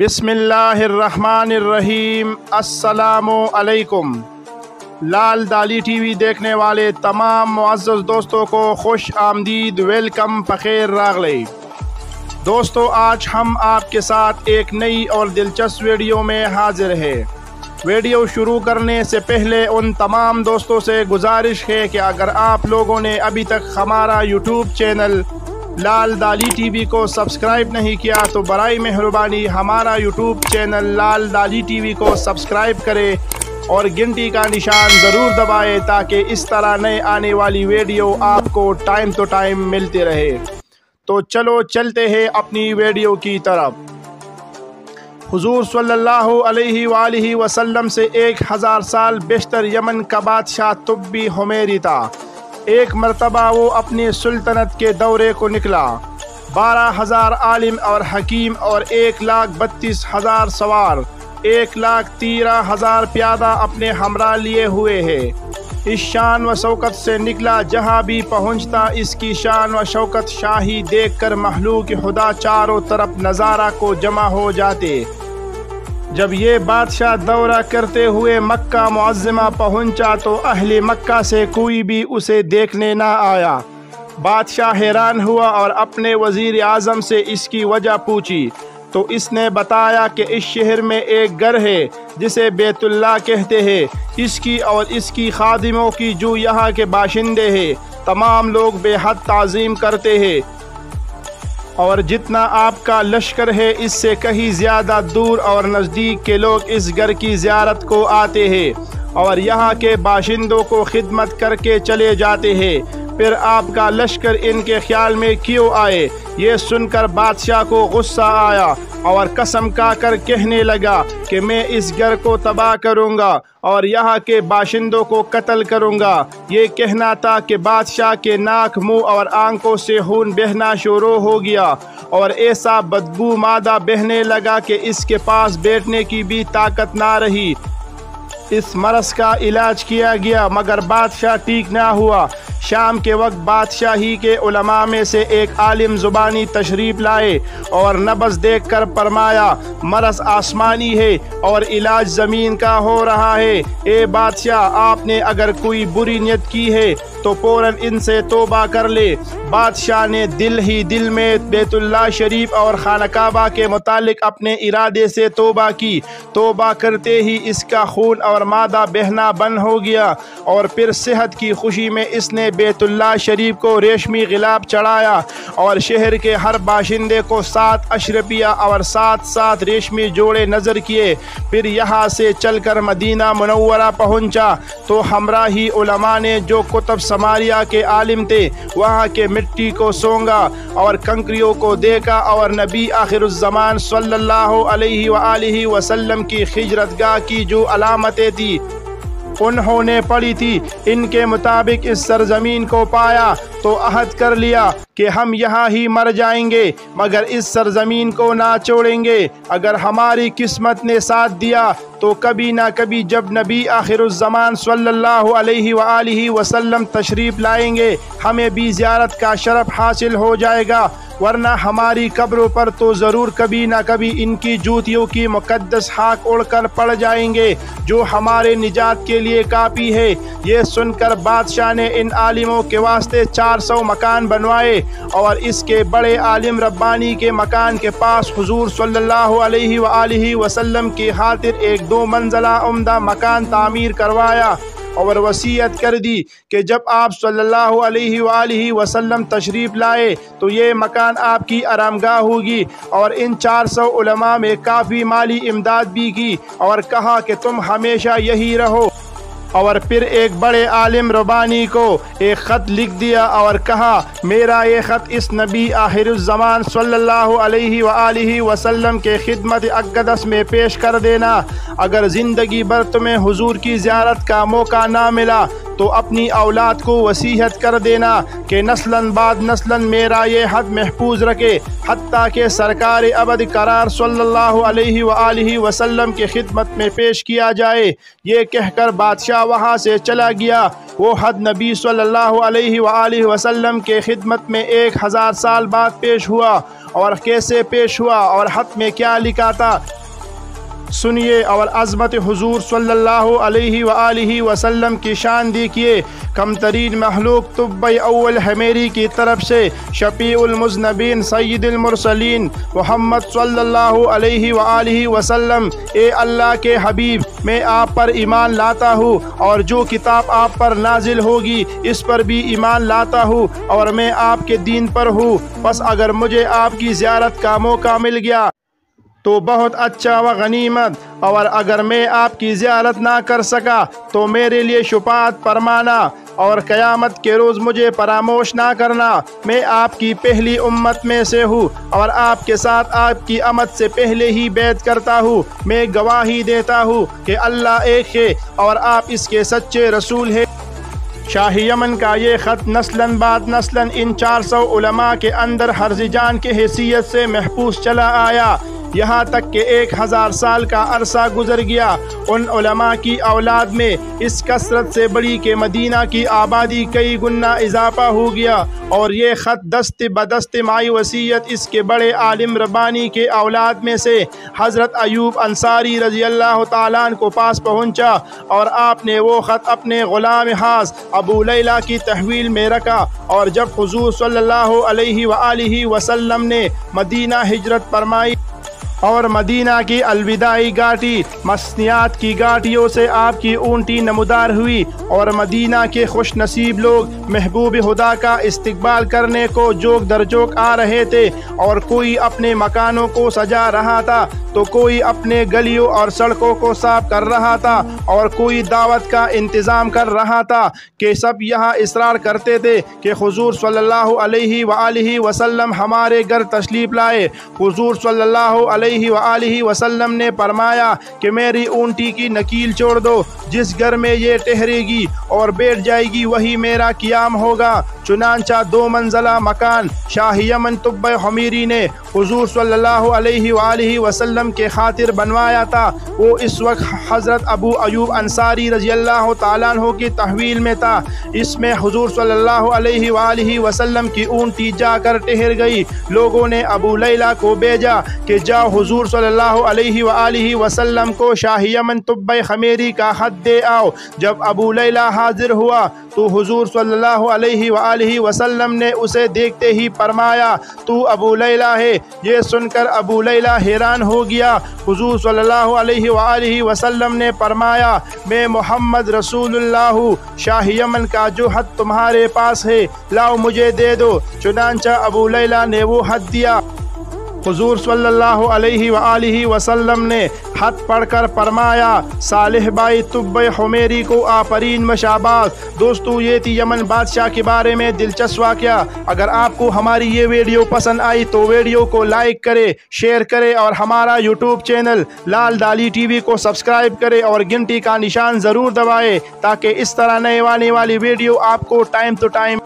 بسم اللہ الرحمن الرحیم۔ السلام علیکم۔ لال دالی ٹی وی دیکھنے والے تمام معزز دوستوں کو خوش آمدید، ویلکم، بخیر راغلے۔ دوستو، آج ہم آپ کے ساتھ ایک نئی اور دلچسپ ویڈیو میں حاضر ہیں۔ ویڈیو شروع کرنے سے پہلے ان تمام دوستوں سے گزارش ہے کہ اگر آپ لوگوں نے ابھی تک ہمارا یوٹیوب چینل لال دالی ٹی وی کو سبسکرائب نہیں کیا تو برائے مہربانی ہمارا یوٹیوب چینل لال دالی ٹی وی کو سبسکرائب کرے اور گھنٹی کا نشان ضرور دبائے تاکہ اس طرح نئے آنے والی ویڈیو آپ کو ٹائم تو ٹائم ملتی رہے۔ تو چلو چلتے ہیں اپنی ویڈیو کی طرف۔ حضور صلی اللہ علیہ وآلہ وسلم سے 1000 سال بیشتر یمن کا بادشاہ طبی حمیری تھا۔ ایک مرتبہ وہ اپنی سلطنت کے دورے کو نکلا۔ 12,000 عالم اور حکیم اور 1,32,000 سوار، 1,13,000 پیادہ اپنے ہمراہ لیے ہوئے ہیں۔ اس شان و شوکت سے نکلا، جہاں بھی پہنچتا اس کی شان و شوکت شاہی دیکھ کر مخلوق خدا چاروں طرف نظارہ کو جمع ہو جاتے۔ جب یہ بادشاہ دورہ کرتے ہوئے مکہ معظمہ پہنچا تو اہل مکہ سے کوئی بھی اسے دیکھنے نہ آیا۔ بادشاہ حیران ہوا اور اپنے وزیر اعظم سے اس کی وجہ پوچھی تو اس نے بتایا کہ اس شہر میں ایک گھر ہے جسے بیت اللہ کہتے ہیں۔ اس کی اور اس کی خادموں کی جو یہاں کے باشندے ہیں تمام لوگ بے حد تعظیم کرتے ہیں، اور جتنا آپ کا لشکر ہے اس سے کہیں زیادہ دور اور نزدیک کے لوگ اس گھر کی زیارت کو آتے ہیں اور یہاں کے باشندوں کو خدمت کر کے چلے جاتے ہیں۔ پھر آپ کا لشکر ان کے خیال میں کیوں آئے؟ یہ سن کر بادشاہ کو غصہ آیا اور قسم کھا کر کہنے لگا کہ میں اس گھر کو تباہ کروں گا اور یہاں کے باشندوں کو قتل کروں گا۔ یہ کہنا تھا کہ بادشاہ کے ناک، منہ اور آنکھوں سے خون بہنا شروع ہو گیا اور ایسا بدبو مادہ بہنے لگا کہ اس کے پاس بیٹھنے کی بھی طاقت نہ رہی۔ اس مرض کا علاج کیا گیا مگر بادشاہ ٹھیک نہ ہوا۔ شام کے وقت بادشاہ ہی کے علماء میں سے ایک عالم زبانی تشریف لائے اور نبض دیکھ کر فرمایا، مرض آسمانی ہے اور علاج زمین کا ہو رہا ہے۔ اے بادشاہ، آپ نے اگر کوئی بری نیت کی ہے تو فوراً ان سے توبہ کر لے۔ بادشاہ نے دل ہی دل میں بیت اللہ شریف اور خانہ کعبہ کے متعلق اپنے ارادے سے توبہ کی۔ توبہ کرتے ہی اس کا خون اور مادہ بہنا بند ہو گیا اور پھر صحت کی خوشی میں اس نے بیت اللہ شریف کو ریشمی غلاف چڑھایا اور شہر کے ہر باشندے کو 7 اشرفیہ اور 7 ریشمی جوڑے نظر کیے۔ پھر یہاں سے چل کر مدینہ منورہ پہنچا تو ہمراہی علماء نے جو کتب سماریہ کے عالم تھے وہاں کے مٹی کو سونگا اور کنکریوں کو دیکھا اور نبی آخر الزمان صلی اللہ علیہ وآلہ وسلم کی ہجرت گاہ کی جو علامتیں تھی انہوں نے پڑھی تھی۔ ان کے مطابق اس سرزمین کو پایا تو عہد کر لیا کہ ہم یہاں ہی مر جائیں گے مگر اس سرزمین کو نہ چھوڑیں گے۔ اگر ہماری قسمت نے ساتھ دیا تو کبھی نہ کبھی جب نبی آخر الزمان صلی اللہ علیہ وآلہ وسلم تشریف لائیں گے ہمیں بھی زیارت کا شرف حاصل ہو جائے گا، ورنہ ہماری قبروں پر تو ضرور کبھی نہ کبھی ان کی جوتیوں کی مقدس خاک اڑ کر پڑ جائیں گے جو ہمارے نجات کے لیے کافی ہے۔ یہ سن کر بادشاہ نے ان عالموں کے واسطے 400 مکان بنوائے اور اس کے بڑے عالم ربانی کے مکان کے پاس حضور صلی اللہ علیہ وآلہ وسلم کی خاطر ایک 2 منزلہ عمدہ مکان تعمیر کروایا اور وصیت کر دی کہ جب آپ صلی اللہ علیہ وآلہ وسلم تشریف لائے تو یہ مکان آپ کی آرامگاہ ہوگی، اور ان 400 علماء میں کافی مالی امداد بھی کی اور کہا کہ تم ہمیشہ یہی رہو۔ اور پھر ایک بڑے عالم ربانی کو ایک خط لکھ دیا اور کہا، میرا یہ خط اس نبی آخر الزمان صلی اللہ علیہ وآلہ وسلم کے خدمت اقدس میں پیش کر دینا۔ اگر زندگی بھر تمہیں حضور کی زیارت کا موقع نہ ملا تو اپنی اولاد کو وصیت کر دینا کہ نسلاً بعد نسلاً میرا یہ حد محفوظ رکھے، حتیٰ کہ سرکار ابد قرار صلی اللہ علیہ وآلہ وسلم کی خدمت میں پیش کیا جائے۔ یہ کہہ کر بادشاہ وہاں سے چلا گیا۔ وہ حد نبی صلی اللہ علیہ وآلہ وسلم کے خدمت میں 1000 سال بعد پیش ہوا اور کیسے پیش ہوا اور خط میں کیا لکھا تھا، سنیے اور عظمت حضور صلی اللہ علیہ وآلہ وسلم کی شان دیکھیے۔ کم ترین مخلوق طب اول حمیری کی طرف سے شفیع المذنبین سید المرسلین محمد صلی اللہ علیہ وآلہ وسلم، اے اللہ کے حبیب، میں آپ پر ایمان لاتا ہوں اور جو کتاب آپ پر نازل ہوگی اس پر بھی ایمان لاتا ہوں اور میں آپ کے دین پر ہوں، بس اگر مجھے آپ کی زیارت کا موقع مل گیا تو بہت اچھا و غنیمت، اور اگر میں آپ کی زیارت نہ کر سکا تو میرے لیے شفاعت فرمانا اور قیامت کے روز مجھے فراموش نہ کرنا۔ میں آپ کی پہلی امت میں سے ہوں اور آپ کے ساتھ آپ کی آمد سے پہلے ہی بیعت کرتا ہوں۔ میں گواہی دیتا ہوں کہ اللہ ایک ہے اور آپ اس کے سچے رسول ہیں۔ شاہ یمن کا یہ خط نسلاً بعد نسلاً ان 400 علماء کے اندر حرز جان کی حیثیت سے محفوظ چلا آیا، یہاں تک کہ 1000 سال کا عرصہ گزر گیا۔ ان علماء کی اولاد میں اس کثرت سے بڑی کہ مدینہ کی آبادی کئی گنا اضافہ ہو گیا، اور یہ خط دست بدست مائی وصیت اس کے بڑے عالم ربانی کے اولاد میں سے حضرت ایوب انصاری رضی اللہ تعالیٰ عنہ کو پاس پہنچا، اور آپ نے وہ خط اپنے غلام خاص ابو لیلہ کی تحویل میں رکھا۔ اور جب حضور صلی اللہ علیہ وآلہ وسلم نے مدینہ ہجرت فرمائی اور مدینہ کی الوداعی گھاٹی مسنیات کی گھاٹیوں سے آپ کی اونٹی نمودار ہوئی، اور مدینہ کے خوش نصیب لوگ محبوب خدا کا استقبال کرنے کو جوک در جوک آ رہے تھے، اور کوئی اپنے مکانوں کو سجا رہا تھا تو کوئی اپنے گلیوں اور سڑکوں کو صاف کر رہا تھا، اور کوئی دعوت کا انتظام کر رہا تھا، کہ سب یہاں اصرار کرتے تھے کہ حضور صلی اللہ علیہ وآلہ وسلم ہمارے گھر تشریف لائے۔ حضور صلی اللہ علیہ وآلہ وسلم نے فرمایا کہ میری اونٹی کی نکیل چھوڑ دو، جس گھر میں یہ ٹھہرے گی اور بیٹھ جائے گی وہی میرا قیام ہوگا۔ چنانچہ 2 منزلہ مکان شاہ یمن تبہ حمیری نے حضور صلی اللہ علیہ وآلہ وسلم کے خاطر بنوایا تھا، وہ اس وقت حضرت ابو ایوب انصاری رضی اللہ تعالیٰ عنہ کی تحویل میں تھا۔ اس میں حضور صلی اللہ علیہ وآلہ وسلم کی اونٹی جا کر ٹھہر گئی۔ لوگوں نے ابو لیلہ کو بھیجا کہ جاؤ حضور صلی اللہ علیہ وآلہ وسلم کو شاہ یمن تبہ حمیری کا خط دے آؤ۔ جب ابو لیلہ حاضر ہوا تو حضور صلی اللہ علیہ وآلہ وسلم نے اسے دیکھتے ہی فرمایا، تو ابو لیلہ ہے؟ یہ سن کر ابو لیلہ حیران ہو گیا۔ حضور صلی اللہ علیہ وآلہ وسلم نے فرمایا، میں محمد رسول اللہ ہوں، شاہ یمن کا جو خط تمہارے پاس ہے لاؤ مجھے دے دو۔ چنانچہ ابو لیلہ نے وہ خط دیا۔ حضور صلی اللہ علیہ وآلہ وسلم نے خط پڑھ کر فرمایا، صالح بھائی تبہ حمیری کو آفرین مشاباز۔ دوستو، یہ تھی یمن بادشاہ کے بارے میں دلچسپ واقعہ۔ اگر آپ کو ہماری یہ ویڈیو پسند آئی تو ویڈیو کو لائک کرے، شیئر کرے، اور ہمارا یوٹیوب چینل لال دالی ٹی وی کو سبسکرائب کرے اور گھنٹی کا نشان ضرور دبائے، تاکہ اس طرح نئے آنے والی ویڈیو آپ کو ٹائم ٹو ٹائم